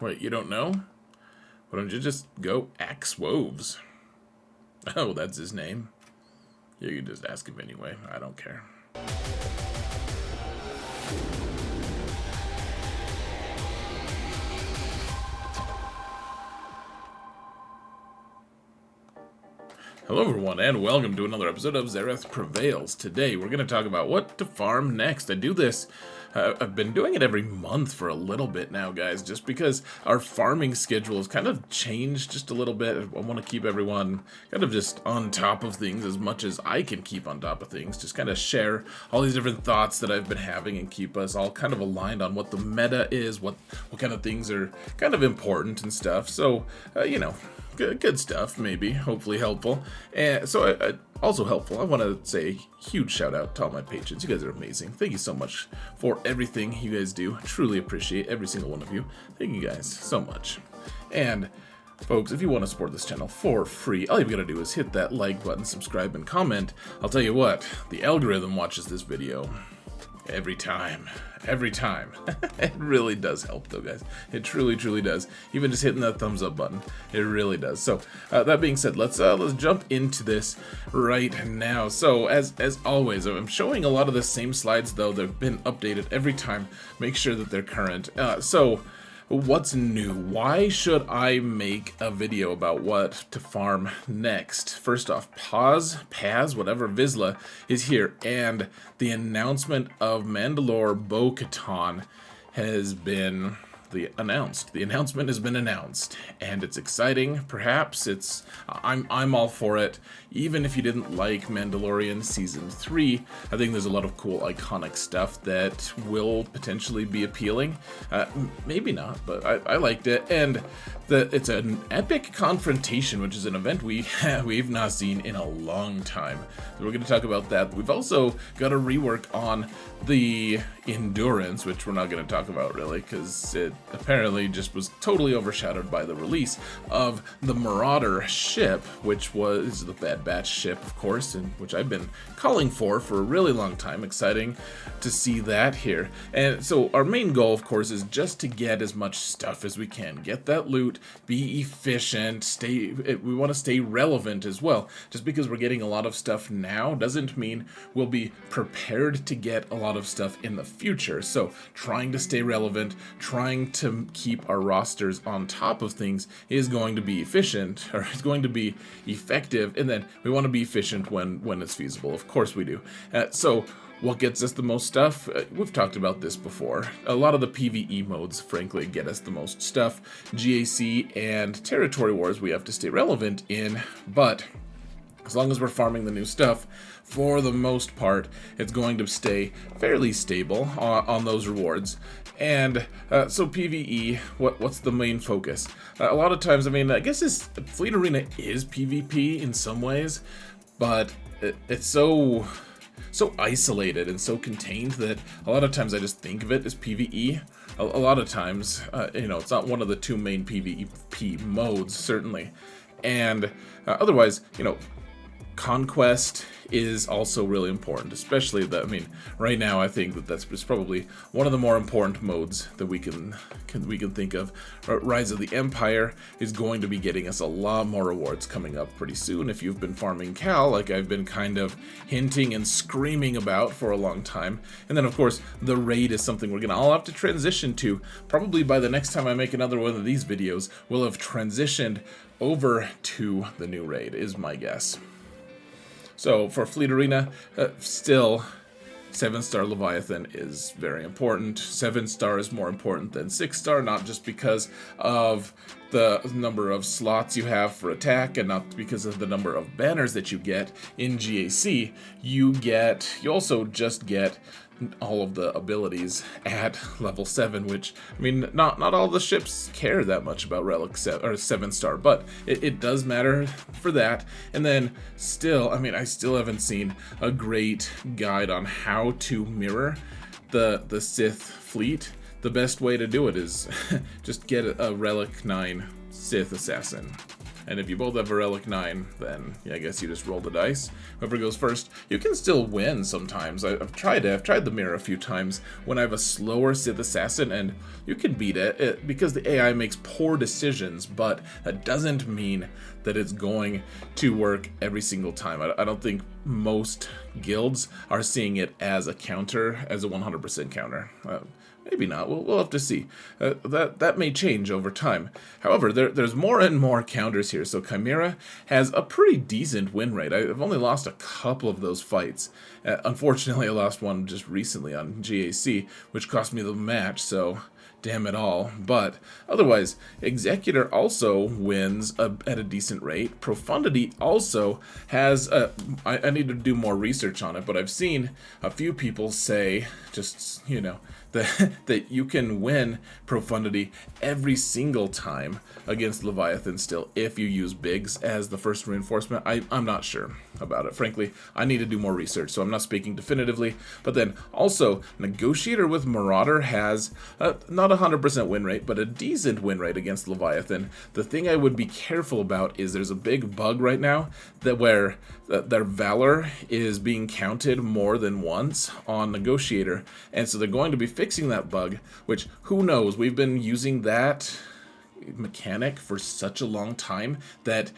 Wait, you don't know? Why don't you just go axe Woves? Oh, that's his name. You can just ask him anyway. I don't care. Hello everyone, and welcome to another episode of Zareth Prevails. Today we're going to talk about what to farm next. I do this, I've been doing it every month for a little bit now, guys, just because our farming schedule has kind of changed just a little bit. I want to keep everyone kind of just on top of things as much as I can keep on top of things. Just kind of share all these different thoughts that I've been having and keep us all kind of aligned on what the meta is, what kind of things are kind of important and stuff. So, you know, good stuff, maybe, hopefully helpful. And so also helpful, I want to say huge shout out to all my patrons. You guys are amazing. Thank you so much for everything you guys do. Truly appreciate every single one of you. Thank you guys so much. And folks, if you want to support this channel for free, all you've got to do is hit that like button, subscribe, and comment. I'll tell you what, the algorithm watches this video every time. It really does help though, guys. It truly does. Even just hitting that thumbs up button, it really does. So that being said, let's jump into this right now. So as always, I'm showing a lot of the same slides, though they've been updated every time. Make sure that they're current. So what's new? Why should I make a video about what to farm next? First off, Paz, whatever, Vizsla is here, and the announcement of Mandalore Bo-Katan has been announced. The announcement has been announced, and it's exciting. Perhaps I'm all for it. Even if you didn't like Mandalorian Season 3, I think there's a lot of cool iconic stuff that will potentially be appealing. Maybe not, but I liked it. And it's an epic confrontation, which is an event we've not seen in a long time. So we're going to talk about that. We've also got a rework on the Endurance, which we're not going to talk about really, because it apparently just was totally overshadowed by the release of the Marauder ship, which was the Bad Batch ship, of course, and which I've been calling for a really long time. Exciting to see that here. And so our main goal, of course, is just to get as much stuff as we can. Get that loot, be efficient, we want to stay relevant as well. Just because we're getting a lot of stuff now doesn't mean we'll be prepared to get a lot of stuff in the future. So trying to stay relevant, trying to keep our rosters on top of things is going to be efficient, or is going to be effective, and then we want to be efficient when it's feasible. Of course we do. So what gets us the most stuff? We've talked about this before. A lot of the PvE modes, frankly, get us the most stuff. GAC and Territory Wars we have to stay relevant in, but as long as we're farming the new stuff, for the most part, it's going to stay fairly stable on those rewards. And so PvE, what's the main focus? A lot of times, I mean, I guess this Fleet Arena is PvP in some ways, but it's so isolated and so contained that a lot of times I just think of it as PvE. A lot of times, you know, it's not one of the two main PvP modes, certainly. And otherwise, you know, Conquest is also really important, especially right now I think that's probably one of the more important modes that we can think of. Rise of the Empire is going to be getting us a lot more rewards coming up pretty soon. If you've been farming Cal, like I've been kind of hinting and screaming about for a long time. And then of course the raid is something we're gonna all have to transition to. Probably by the next time I make another one of these videos, we'll have transitioned over to the new raid, is my guess. So for Fleet Arena, still 7-star Leviathan is very important. 7-star is more important than 6-star, not just because of the number of slots you have for attack and not because of the number of banners that you get in GAC. You also just get all of the abilities at level 7, which, I mean, not all the ships care that much about Relic 7-star, but it does matter for that. And then still, I mean, I still haven't seen a great guide on how to mirror the Sith fleet. The best way to do it is just get a Relic 9 Sith Assassin. And if you both have a Relic 9, then yeah, I guess you just roll the dice. Whoever goes first, you can still win sometimes. I've tried it. I've tried the mirror a few times when I have a slower Sith Assassin, and you can beat it because the AI makes poor decisions, but that doesn't mean that it's going to work every single time. I don't think most guilds are seeing it as a counter, as a 100% counter. Maybe not. We'll have to see. That may change over time. However, there's more and more counters here. So Chimera has a pretty decent win rate. I've only lost a couple of those fights. Unfortunately, I lost one just recently on GAC, which cost me the match. So damn it all. But otherwise, Executor also wins at a decent rate. Profundity also has I need to do more research on it, but I've seen a few people say, just, you know, that you can win Profundity every single time against Leviathan still if you use Biggs as the first reinforcement. I'm not sure about it. Frankly, I need to do more research, so I'm not speaking definitively. But then also, Negotiator with Marauder has not a 100% win rate, but a decent win rate against Leviathan. The thing I would be careful about is there's a big bug right now that where their Valor is being counted more than once on Negotiator, and so they're going to be fixing that bug, which, who knows, we've been using that mechanic for such a long time that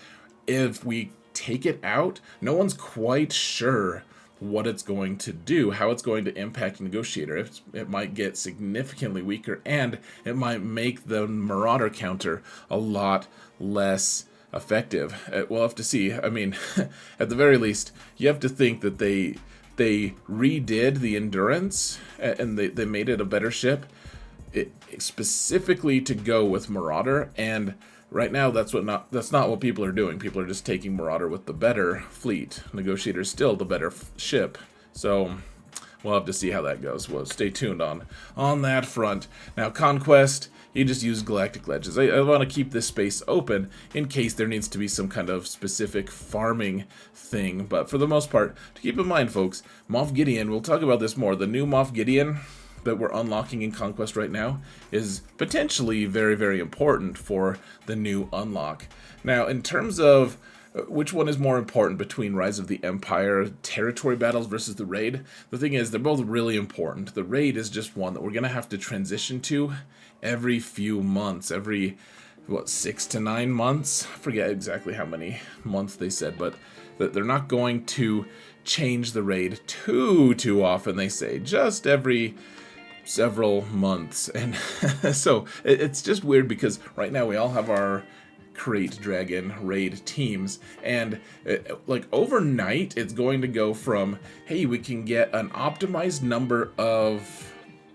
if we take it out, no one's quite sure what it's going to do, how it's going to impact Negotiator. It might get significantly weaker, and it might make the Marauder counter a lot less effective. We'll have to see. I mean, at the very least, you have to think that they redid the Endurance, and they made it a better ship, specifically to go with Marauder, and right now that's not what people are doing. People are just taking Marauder with the better fleet. Negotiator is still the better ship, so we'll have to see how that goes. Well, stay tuned on that front. Now, Conquest, you just use Galactic Legends. I want to keep this space open in case there needs to be some kind of specific farming thing. But for the most part, to keep in mind, folks, Moff Gideon, we'll talk about this more. The new Moff Gideon that we're unlocking in Conquest right now is potentially very, very important for the new unlock. Now, in terms of which one is more important between Rise of the Empire, territory battles versus the raid, the thing is, they're both really important. The raid is just one that we're going to have to transition to every few months, every, 6 to 9 months? I forget exactly how many months they said, but they're not going to change the raid too often, they say, just every several months. And so it's just weird because right now we all have our Crate Dragon raid teams, and like overnight it's going to go from, hey, we can get an optimized number of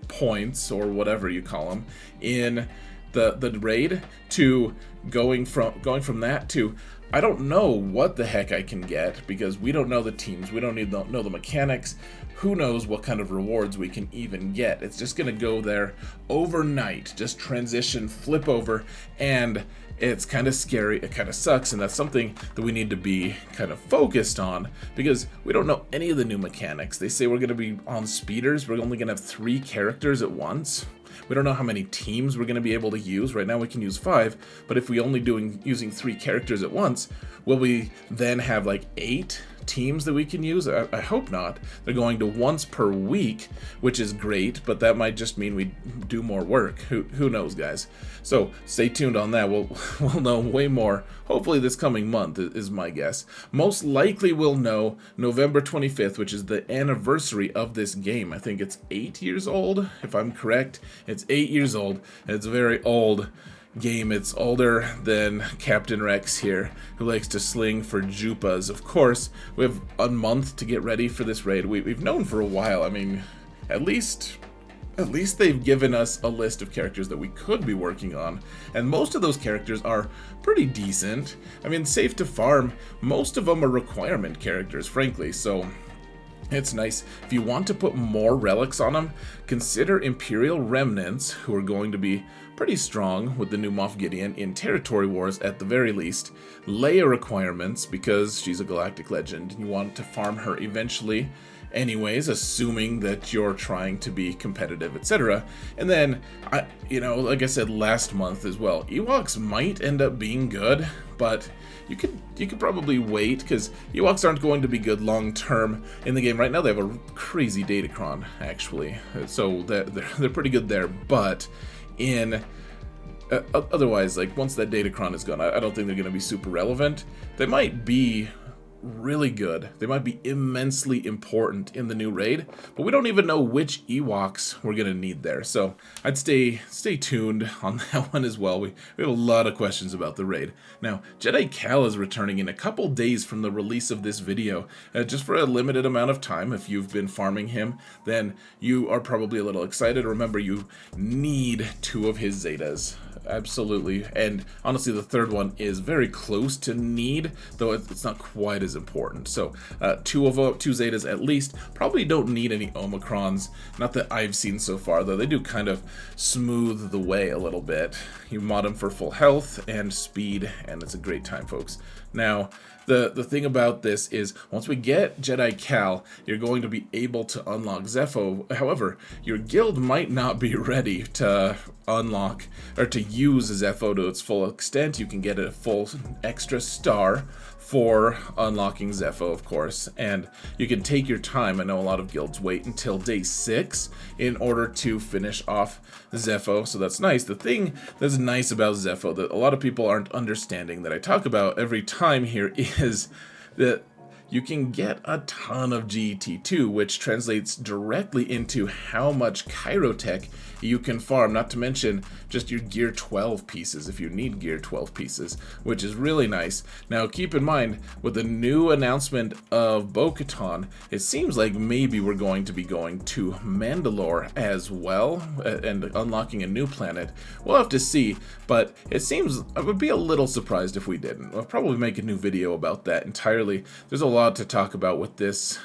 points or whatever you call them in the raid, to going from that to, I don't know what the heck I can get because we don't know the teams, we don't know the mechanics. Who knows what kind of rewards we can even get. It's just gonna go there overnight, just transition, flip over, and it's kind of scary, it kind of sucks, and that's something that we need to be kind of focused on because we don't know any of the new mechanics. They say we're gonna be on speeders, we're only gonna have 3 characters at once. We don't know how many teams we're going to be able to use. Right now we can use 5, but if we only using 3 characters at once, will we then have like 8 teams that we can use? I hope not. They're going to once per week, which is great, but that might just mean we do more work. Who knows, guys? So stay tuned on that. We'll know way more. Hopefully this coming month is my guess. Most likely we'll know November 25th, which is the anniversary of this game. I think it's 8 years old, if I'm correct. It's 8 years old, and it's a very old game. It's older than Captain Rex here, who likes to sling for Jupas. Of course, we have a month to get ready for this raid. We've known for a while. I mean, at least they've given us a list of characters that we could be working on, and most of those characters are pretty decent. I mean, safe to farm. Most of them are requirement characters, frankly, so it's nice. If you want to put more relics on them, consider Imperial Remnants, who are going to be pretty strong with the new Moff Gideon in Territory Wars at the very least. Leia requirements, because she's a Galactic Legend, and you want to farm her eventually anyways, assuming that you're trying to be competitive, etc. And then, like I said last month as well, Ewoks might end up being good, but you could probably wait, because Ewoks aren't going to be good long term in the game. Right now they have a crazy datacron, actually, so they're pretty good there, but in otherwise, like, once that datacron is gone, I don't think they're going to be super relevant. They might be really good. They might be immensely important in the new raid, but we don't even know which Ewoks we're going to need there. So I'd stay tuned on that one as well. We have a lot of questions about the raid. Now, Jedi Cal is returning in a couple days from the release of this video, just for a limited amount of time. If you've been farming him, then you are probably a little excited. Remember, you need 2 of his Zetas. Absolutely. And honestly, the third one is very close to need, though it's not quite as important. So 2 Zetas at least. Probably don't need any Omicrons, not that I've seen so far, though they do kind of smooth the way a little bit. You mod them for full health and speed, and it's a great time, folks. Now, the thing about this is, once we get Jedi Cal, you're going to be able to unlock Zepho. However, your guild might not be ready to unlock or to use Zepho to its full extent. You can get a full extra star for unlocking Zepho, of course, and you can take your time. I know a lot of guilds wait until day 6 in order to finish off Zepho, so that's nice. The thing that's nice about Zepho that a lot of people aren't understanding, that I talk about every time here, is that you can get a ton of GET2, which translates directly into how much Chirotech you can farm, not to mention just your Gear 12 pieces, if you need Gear 12 pieces, which is really nice. Now, keep in mind, with the new announcement of Bo-Katan, it seems like maybe we're going to be going to Mandalore as well, and unlocking a new planet. We'll have to see, but it seems, I would be a little surprised if we didn't. We'll probably make a new video about that entirely. There's a lot to talk about with this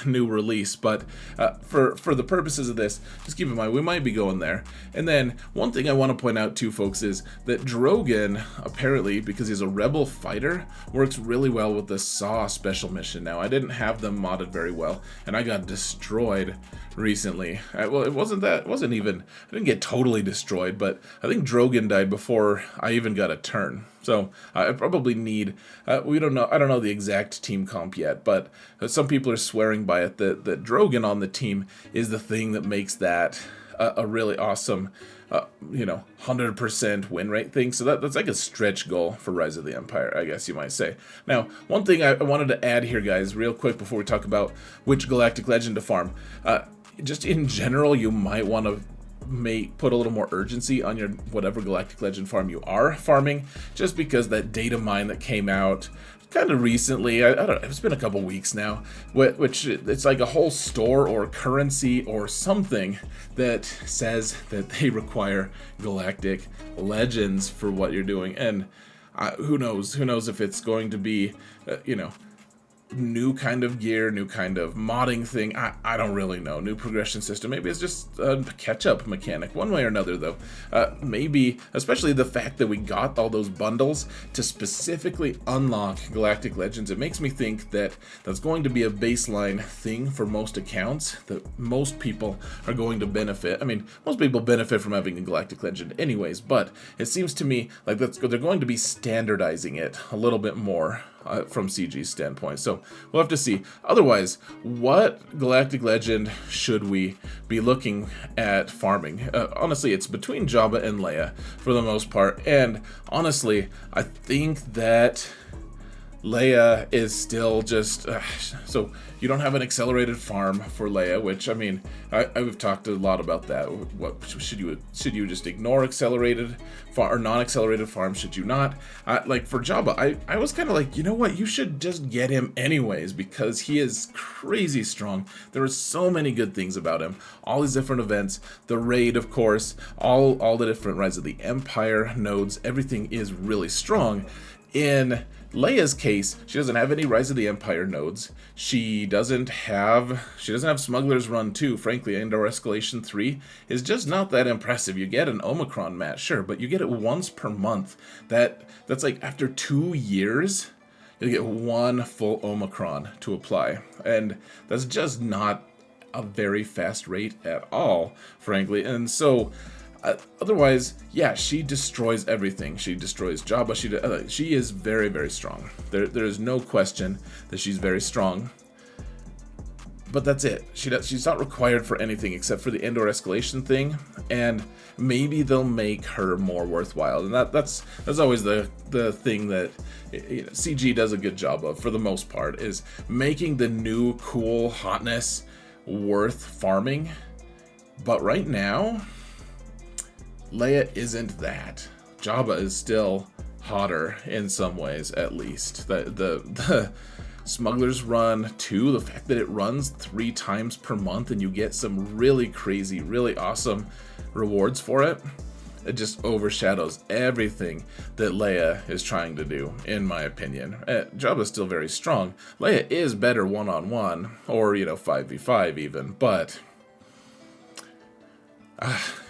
new release, but for the purposes of this, just keep in mind, we might be going there. And then one thing I want to point out too, folks, is that Drogon, apparently, because he's a rebel fighter, works really well with the Saw special mission. Now, I didn't have them modded very well, and I got destroyed recently. Well, I didn't get totally destroyed, but I think Drogon died before I even got a turn. So I probably need, I don't know the exact team comp yet, but some people are swearing by it that Drogon on the team is the thing that makes that a really awesome, 100% win rate thing. So that's like a stretch goal for Rise of the Empire, I guess you might say. Now, one thing I wanted to add here, guys, real quick before we talk about which Galactic Legend to farm. Just in general, you might want to put a little more urgency on your whatever Galactic Legend farm you are farming, just because that data mine that came out kind of recently, I don't know, it's been a couple weeks now, which it's like a whole store or currency or something that says that they require Galactic Legends for what you're doing, and who knows if it's going to be new kind of gear, new kind of modding thing. I don't really know. New progression system. Maybe it's just a catch-up mechanic. One way or another, though. Maybe, especially the fact that we got all those bundles to specifically unlock Galactic Legends, it makes me think that that's going to be a baseline thing for most accounts, that most people are going to benefit. I mean, most people benefit from having a Galactic Legend anyways, but it seems to me like they're going to be standardizing it a little bit more from CG's standpoint. So we'll have to see. Otherwise, what Galactic Legend should we be looking at farming? Honestly, it's between Jabba and Leia for the most part. And honestly, I think that Leia is still just so you don't have an accelerated farm for Leia, which, I mean, I've talked a lot about that. What should you just ignore accelerated or non-accelerated farm? Should you not? Like for Jabba, I was kind of like, you know what, you should just get him anyways, because he is crazy strong. There are so many good things about him. All these different events, the raid, of course, all the different Rise of the Empire nodes, everything is really strong. In Leia's case, she doesn't have any Rise of the Empire nodes. She doesn't have Smuggler's Run 2, frankly, and or Escalation 3 is just not that impressive. You get an Omicron match, sure, but you get it once per month. That's like after 2 years, you get one full Omicron to apply. And that's just not a very fast rate at all, frankly. And so, otherwise, yeah, she destroys everything. She destroys Jabba. She is very, very strong. There is no question that she's very strong. But that's it. She's not required for anything except for the Endor escalation thing, and maybe they'll make her more worthwhile. And that's always the thing that CG does a good job of for the most part, is making the new cool hotness worth farming. But right now, Leia isn't that. Jabba is still hotter in some ways, at least. The Smuggler's Run 2, the fact that it runs 3 times per month and you get some really crazy, really awesome rewards for it, it just overshadows everything that Leia is trying to do, in my opinion. Jabba's still very strong. Leia is better one-on-one, or, 5v5 even, but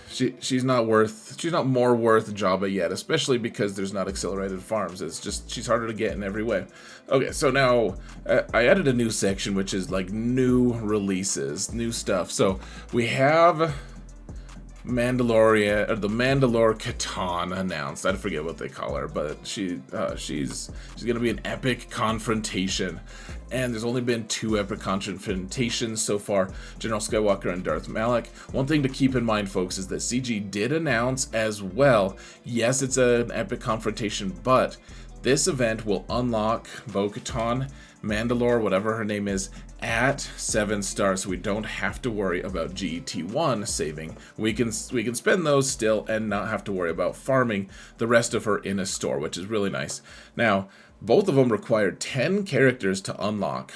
she's not more worth Jabba yet, especially because there's not accelerated farms. It's just, she's harder to get in every way. Okay, so now I added a new section, which is like new releases, new stuff. So we have Mandalorian, or the Mandalore Katan announced. I forget what they call her, but she's gonna be an epic confrontation. And there's only been 2 epic confrontations so far, General Skywalker and Darth Malak. One thing to keep in mind, folks, is that CG did announce as well, yes, it's an epic confrontation, but this event will unlock Bo-Katan, Mandalore, whatever her name is, at 7 stars, so we don't have to worry about GT1 saving. We can spend those still and not have to worry about farming the rest of her in a store, which is really nice. Now, both of them required 10 characters to unlock,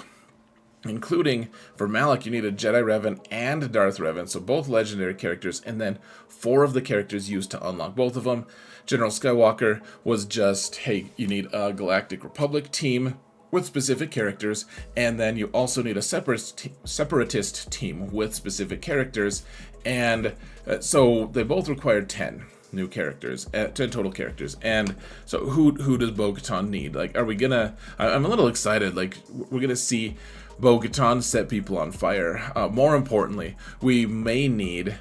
including, for Malak, you need a Jedi Revan and Darth Revan, so both legendary characters, and then 4 of the characters used to unlock both of them. General Skywalker was just, hey, you need a Galactic Republic team with specific characters, and then you also need a separatist team with specific characters, and so they both required 10 new characters, 10 total characters. And so who does Bo-Katan need? Like, are we gonna, I'm a little excited, like, we're gonna see Bo-Katan set people on fire. More importantly, we may need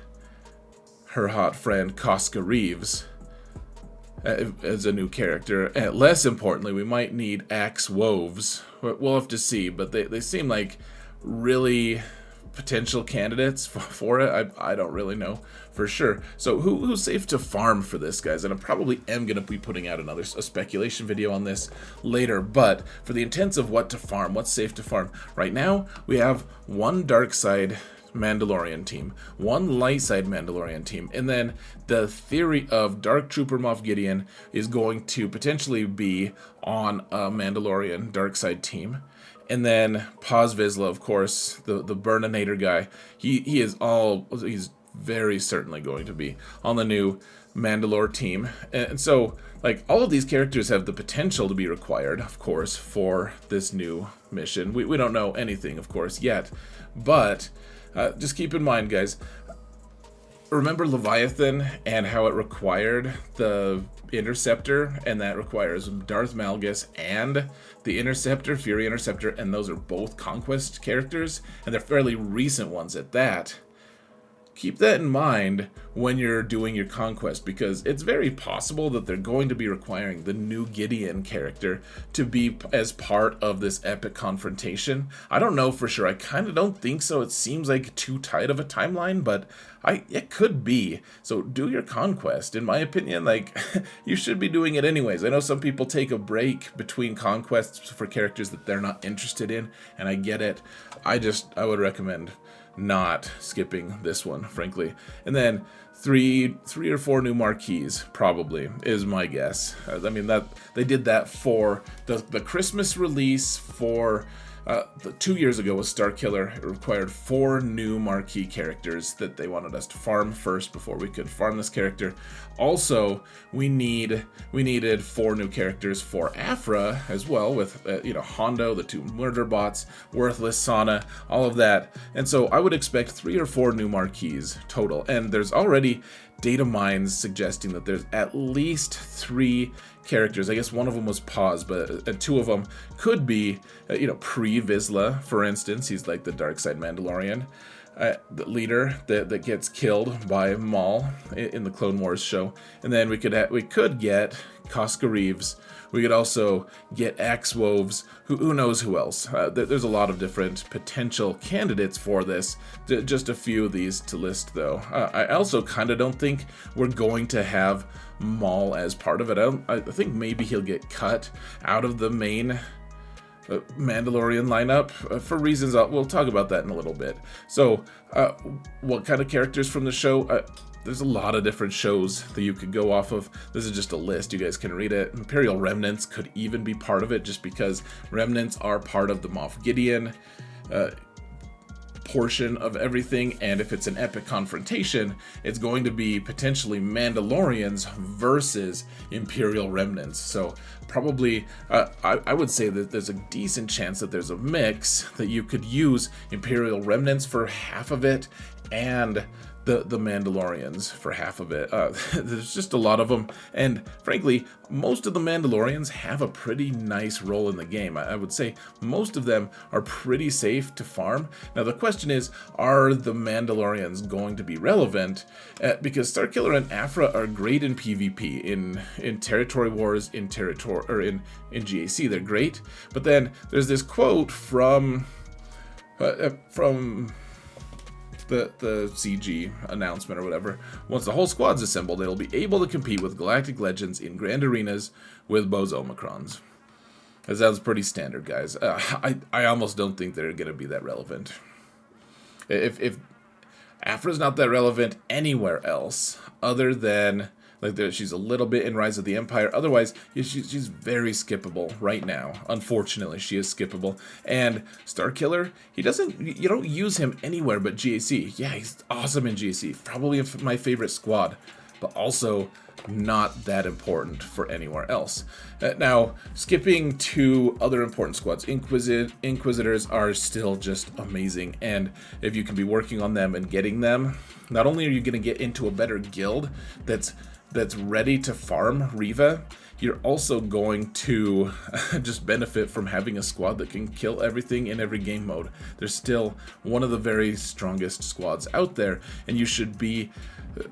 her hot friend Koska Reeves as a new character. Less importantly, we might need Axe Woves. We'll have to see, but they seem like really potential candidates for it. I don't really know for sure. So who's safe to farm for this, guys? And I probably am going to be putting out a speculation video on this later, but for the intents of what to farm, what's safe to farm, right now we have one dark side Mandalorian team, one light side Mandalorian team, and then the theory of Dark Trooper Moff Gideon is going to potentially be on a Mandalorian dark side team. And then Paz Vizsla, of course, the Burninator guy, he's very certainly going to be on the new Mandalore team. And so, like, all of these characters have the potential to be required, of course, for this new mission. We don't know anything, of course, yet, but just keep in mind, guys, remember Leviathan and how it required the Interceptor, and that requires Darth Malgus and the Interceptor, Fury Interceptor, and those are both Conquest characters, and they're fairly recent ones at that. Keep that in mind when you're doing your Conquest, because it's very possible that they're going to be requiring the new Gideon character to be as part of this epic confrontation. I don't know for sure. I kind of don't think so. It seems like too tight of a timeline, but it could be. So do your Conquest. In my opinion, like, you should be doing it anyways. I know some people take a break between Conquests for characters that they're not interested in, and I get it. I would recommend not skipping this one, frankly. And then three or four new marquees probably is my guess. I mean, that they did that for the Christmas release for 2 years ago with Starkiller. It required 4 new marquee characters that they wanted us to farm first before we could farm this character. Also, we needed 4 new characters for Afra as well, with Hondo, the 2 murder bots, Worthless, Sana, all of that. And so I would expect 3 or 4 new marquees total. And there's already data mines suggesting that there's at least 3 characters. I guess one of them was Paz, but 2 of them could be, pre-Vizsla, for instance. He's like the dark side Mandalorian. The leader that gets killed by Maul in the Clone Wars show, and then we could get Koska Reeves. We could also get Axe Woves. Who knows who else? There's a lot of different potential candidates for this. Just a few of these to list, though. I also kind of don't think we're going to have Maul as part of it. I think maybe he'll get cut out of the main Mandalorian lineup for reasons we'll talk about that in a little bit. So, what kind of characters from the show? There's a lot of different shows that you could go off of. This is just a list. You guys can read it. Imperial Remnants could even be part of it, just because Remnants are part of the Moff Gideon portion of everything, and if it's an epic confrontation, it's going to be potentially Mandalorians versus Imperial Remnants. So probably I would say that there's a decent chance that there's a mix, that you could use Imperial Remnants for half of it and the Mandalorians for half of it. There's just a lot of them, and frankly, most of the Mandalorians have a pretty nice role in the game. I would say most of them are pretty safe to farm. Now the question is, are the Mandalorians going to be relevant? Because Starkiller and Aphra are great in PvP, in territory wars, in GAC, they're great. But then there's this quote from the CG announcement or whatever. Once the whole squad's assembled, it'll be able to compete with Galactic Legends in grand arenas with Bo's Omicrons. That sounds pretty standard, guys. I almost don't think they're going to be that relevant. If Aphra's not that relevant anywhere else, other than she's a little bit in Rise of the Empire. Otherwise, she's very skippable right now. Unfortunately, she is skippable. And Starkiller, you don't use him anywhere but GAC. Yeah, he's awesome in GAC. Probably my favorite squad, but also not that important for anywhere else. Now, skipping to other important squads, Inquisitors are still just amazing. And if you can be working on them and getting them, not only are you going to get into a better guild that's ready to farm Reva, you're also going to just benefit from having a squad that can kill everything in every game mode. They're still one of the very strongest squads out there, and you should be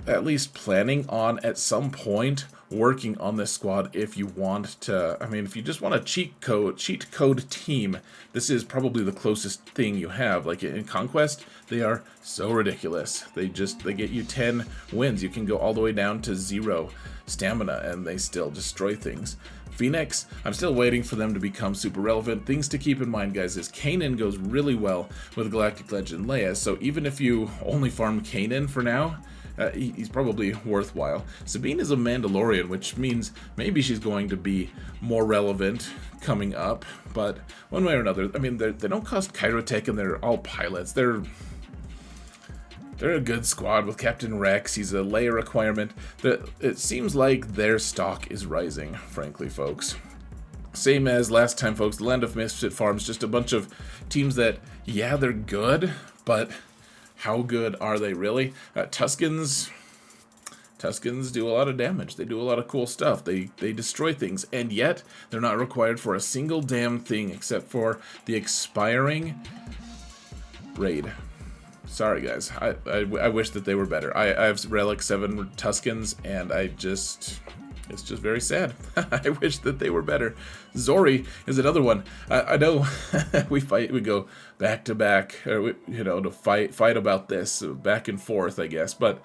at least planning on at some point working on this squad if you want to. I mean, if you just want a cheat code team, this is probably the closest thing you have. Like in Conquest, they are so ridiculous. They get you 10 wins. You can go all the way down to 0 stamina and they still destroy things. Phoenix, I'm still waiting for them to become super relevant. Things to keep in mind, guys, is Kanan goes really well with Galactic Legend Leia, so even if you only farm Kanan for now, he's probably worthwhile. Sabine is a Mandalorian, which means maybe she's going to be more relevant coming up, but one way or another, I mean, they don't cost Kyrotech and they're all pilots. They're a good squad with Captain Rex. He's a Leia requirement. It seems like their stock is rising, frankly, folks. Same as last time, folks. The Land of Misfit farms, just a bunch of teams that, yeah, they're good, but how good are they really? Tuskens do a lot of damage. They do a lot of cool stuff. They destroy things, and yet they're not required for a single damn thing except for the expiring raid. Sorry, guys. I wish that they were better. I have Relic 7 Tuskens, and it's just very sad. I wish that they were better. Zori is another one. I know we go back to back, or to fight about this back and forth, I guess. But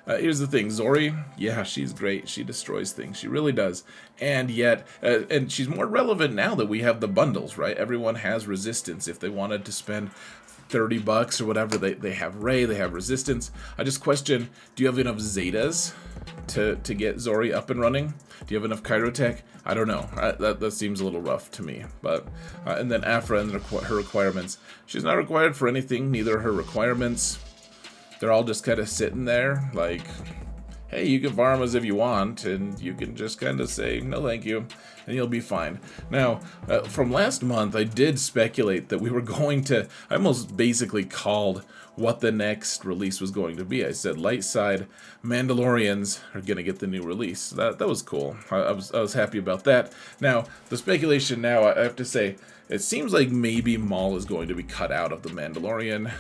here's the thing, Zori, yeah, she's great. She destroys things. She really does. And yet, and she's more relevant now that we have the bundles, right? Everyone has resistance. If they wanted to spend $30 or whatever, they have Rey, they have resistance. I just question, do you have enough Zetas to get Zori up and running? Do you have enough Kyrotech? I don't know. That seems a little rough to me. But and then Aphra and her requirements. She's not required for anything, neither her requirements. They're all just kind of sitting there like, hey, you can farm as if you want, and you can just kind of say, no thank you, and you'll be fine. Now, from last month, I did speculate that we were going to, I almost basically called what the next release was going to be. I said light side Mandalorians are going to get the new release. That was cool. I was happy about that. Now, the speculation now, I have to say, it seems like maybe Maul is going to be cut out of the Mandalorian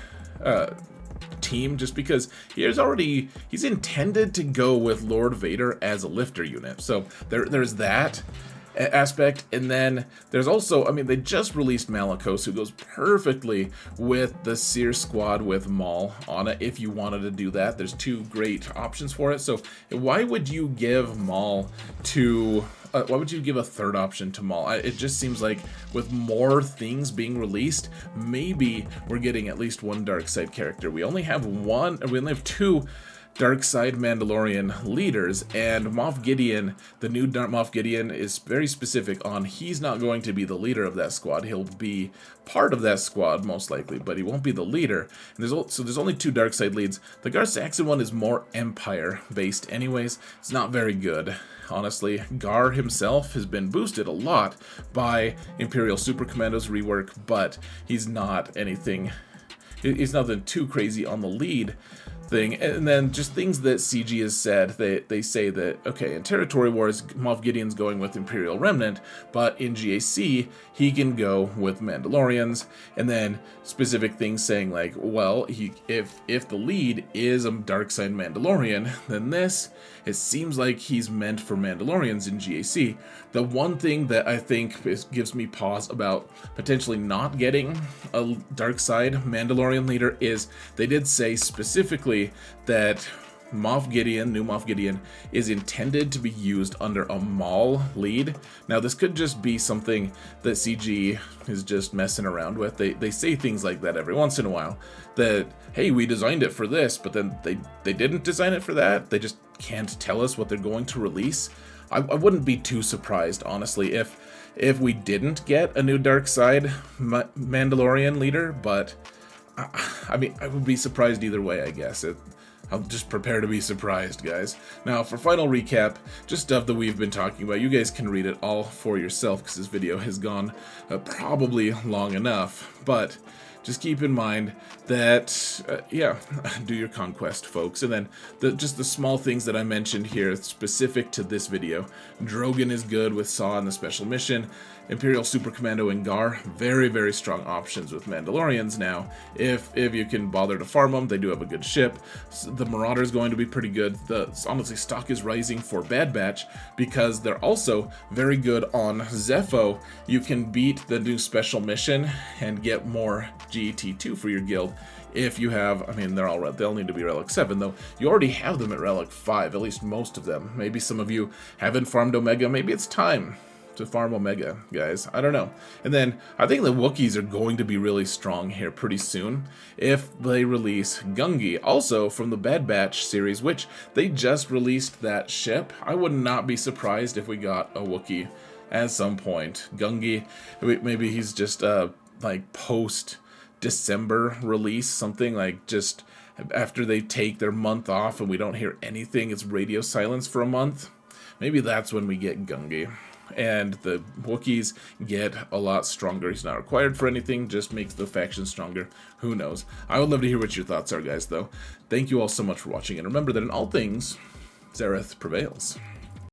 team, just because he's intended to go with Lord Vader as a lifter unit. So there's that aspect, and then there's also, I mean, they just released Malicos, who goes perfectly with the Seer squad with Maul on it. If you wanted to do that, there's two great options for it. So why would you give Maul to why would you give a third option to Maul? It just seems like with more things being released, maybe we're getting at least one dark side character. We only have two dark side Mandalorian leaders, and Moff Gideon, the new Moff Gideon, is very specific on he's not going to be the leader of that squad. He'll be part of that squad most likely, but he won't be the leader. And there's only two dark side leads. The Gar Saxon one is more Empire based anyways. It's not very good. Honestly, Gar himself has been boosted a lot by Imperial Super Commandos rework, but he's not anything. He's nothing too crazy on the lead thing. And then just things that CG has said, they say that, okay, in Territory Wars, Moff Gideon's going with Imperial Remnant, but in GAC, he can go with Mandalorians. And then specific things saying like, well, if the lead is a dark side Mandalorian, then it seems like he's meant for Mandalorians in GAC. The one thing that I think gives me pause about potentially not getting a dark side Mandalorian leader is they did say specifically that new Moff Gideon, is intended to be used under a Maul lead. Now, this could just be something that CG is just messing around with. They say things like that every once in a while, that, hey, we designed it for this, but then they didn't design it for that. They just can't tell us what they're going to release. I wouldn't be too surprised, honestly, if we didn't get a new dark side Mandalorian leader, but I mean, I would be surprised either way, I guess. I'll just prepare to be surprised, guys. Now, for final recap, just stuff that we've been talking about. You guys can read it all for yourself, because this video has gone probably long enough. But just keep in mind that, yeah, do your conquest, folks. And then just the small things that I mentioned here, specific to this video. Drogon is good with Saw in the special mission. Imperial Super Commando and Gar, very, very strong options with Mandalorians now. If you can bother to farm them, they do have a good ship. The Marauder is going to be pretty good. Honestly, stock is rising for Bad Batch because they're also very good on Zepho. You can beat the new special mission and get more GET2 for your guild. If you have, I mean, they'll need to be Relic 7, though. You already have them at Relic 5, at least most of them. Maybe some of you haven't farmed Omega. Maybe it's time to farm Omega, guys. I don't know. And then I think the Wookiees are going to be really strong here pretty soon if they release Gungi, also from the Bad Batch series, which they just released that ship. I would not be surprised if we got a Wookiee at some point. Gungi, maybe he's just like post-December release, something like just after they take their month off and we don't hear anything, it's radio silence for a month. Maybe that's when we get Gungi. And the Wookiees get a lot stronger. He's not required for anything, just makes the faction stronger. Who knows? I would love to hear what your thoughts are, guys, though. Thank you all so much for watching, and remember that in all things, Zareth prevails.